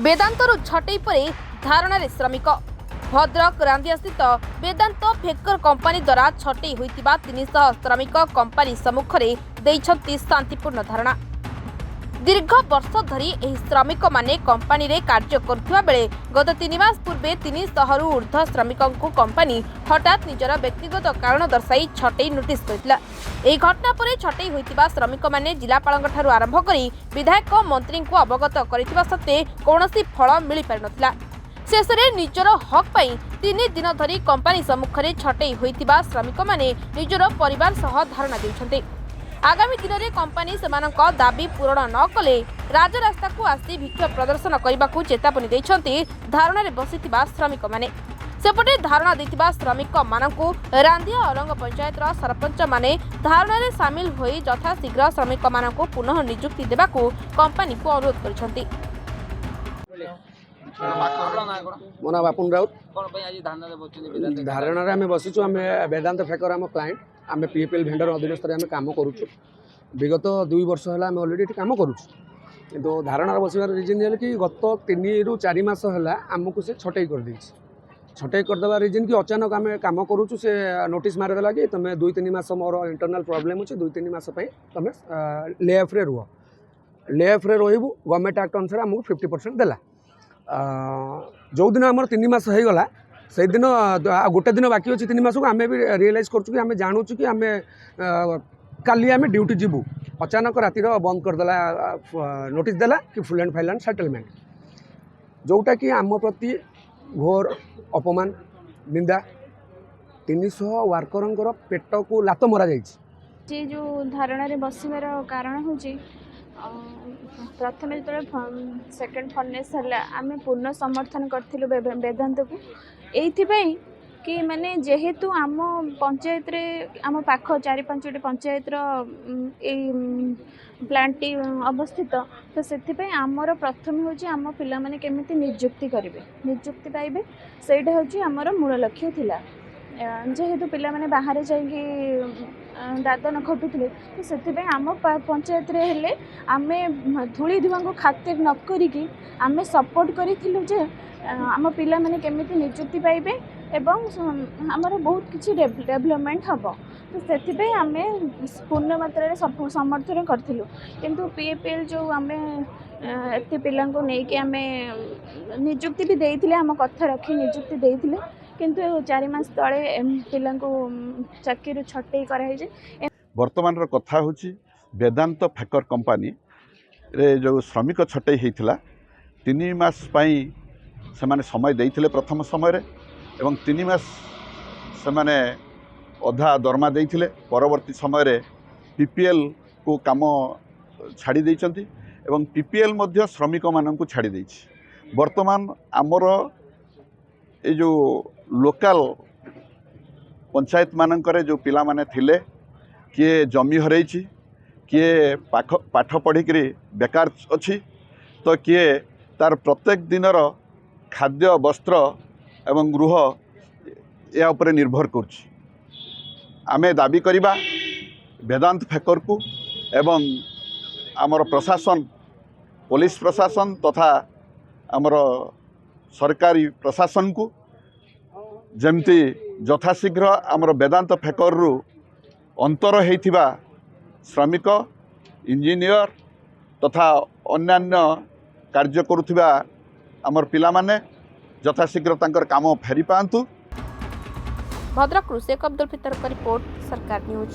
ବେଦାନ୍ତରୁ ଛଟେଇ ପରେ ଧାରଣାରେ ଶ୍ରମିକ ଭଦ୍ରକ ରାନ୍ଦିଆ ସ୍ଥିତ ବେଦାନ୍ତ ଫେକର कंपनी द्वारा छटई होइतिबा 300 श्रमिक कंपनी सम्मुखरे ଦେଇଛନ୍ତି शांतिपूर्ण धारणा। दीर्घ वर्ष धरी एही श्रमिक माने कंपनी रे कार्य करथुवा बेले गत 3 मास पूर्वे 300 रु ऊर्ध्व श्रमिकों को कंपनी हठात निजर व्यक्तिगत कारण दर्शाई छटई नोटिस करथिला। एही घटना परे छटई होइतिबा श्रमिक माने जिलापालଙ୍କ ठारू आरंभ करी विधायक मंत्री को अवगत करितिबा सत्ते कोनोसी फल मिलि पारि नथिला। शेषरे निजर हक पाई 3 दिन धरी कंपनी सम्मुखरे छटई होइतिबा श्रमिक माने निजर परिवार सह धारणा देउछन्ते। आगामी दिन में कंपनी सेमानक दाबी पूरण न कले राजरास्ता को आसी विक्षोभ प्रदर्शन करने को चेतावनी देइछन्ते धारणा रे बसितिबा श्रमिक माने। सेपटे धारणा देतिबा श्रमिक मानकु रांदिया अलंग पंचायत सरपंच माने धारणा रे शामिल होई यथाशीघ्र श्रमिक मानकु पुनः नियुक्ति देबाकू कंपनी को अनुरोध करछन्ति। मो ना बापुन राउत धारणा आम बसीचु आम वेदांत फेकर आम क्लाएंट आम पीएपीएल भेंडर अधीनस्थ आम कम करुचु विगत 2 वर्ष है आम अलरेडी कम करुचु किंतु धारणा बसवार रिजन है कि गत 3 रु 4 मास है आमको से छटई कर देछि। छटई करदेवा रिजन कि अचानक आम कम करुचु से नोटिस मारिदेला कि तुम 2-3 मास मोर इंटरनल प्रॉब्लम अच्छे 2-3 मास तुम ले ऑफ रे रुह ले ऑफ रे रही गवर्नमेंट एक्ट अनुसार आमको 50% देला। जो दिन आम 3 मास हो गला से दिन गोटे दिन बाकी अच्छे 3 मास को आम भी रियलाइज करूँ कि आम जानूँ कि आम काली आम ड्यूटी जीवु अचानक रातिर बंद करदेला नोटिस देला कि फुल एंड फाइनाल सेटलमेंट जोटा कि आम प्रति घोर अपमान निंदा 300 वर्कर पेट को लात मरा जाइए। जो धारणा बसवार कारण हूँ प्रथम जो सेकेंड फर्नेस है आम पूर्ण समर्थन करूँ वेदांत को यही कि माने जेहेतु आम पंचायत रे आम पाख 4-5 पंचायत प्लांट अवस्थित तो से आमर प्रथम हूँ आम पिला माने केमिति नियुक्ति करेंगे नियुक्ति पाइबे सेटा हूँ आमर मूल लक्ष्य थिला। जेहेतु पिला माने बाहर जाइए दादन खटुले तो से आम पंचायत रे हेले आमे धूली धुआं को खातिर न करिकी आमे सपोर्ट करिथिलु जे आम पिला माने केमिति नियुक्ति पाइबे एवं आमर बहुत किछि डेवलपमेंट हम तो से आमे पूर्ण मात्रा समर्थन करथिलु किंतु पीएपीएल जो आमे एते पिला को नेकी आमे नियुक्ति भी देइथिले आम कथा रखी नियुक्ति देइथिले किंतु 4 मास तले पिला को चाकरी छटई कराई जे। वर्तमान कथा हूँ वेदांत फेकर कंपनी रे जो श्रमिक छटई होता 3 मास से माने समय देइथिले प्रथम समय रे एवं 3 मास से माने अधा दरमा देइथिले परवर्ती समय रे पीपीएल को काम छाड़ी देइचंती एवं पीपीएल मध्य श्रमिक माननकु छाड़ी देइछि। वर्तमान आमर ए जो लोकल पंचायत मानकरे जो पिला माने थिले किए जमी हरैछि किए पाठ पढ़िकी बेकार अच्छी तो किए तार प्रत्येक दिनर खाद्य वस्त्र एवं गृह या उपरे निर्भर करुछि। आमे दाबी करिबा वेदांत फेकर को एवं आमर प्रशासन पुलिस प्रशासन तथा आमर सरकारी प्रशासन को जमती यथाशीघ्र आमर वेदांत फेकर रु अंतर होइथिबा श्रमिक इंजीनियर तथा अन्यान्य कार्य करुथिबा आमर पिला माने यथाशीघ्र तांकर काम फेरी पांतु। भद्रक शेख अब्दुल फितर का रिपोर्ट सरकार न्यूज।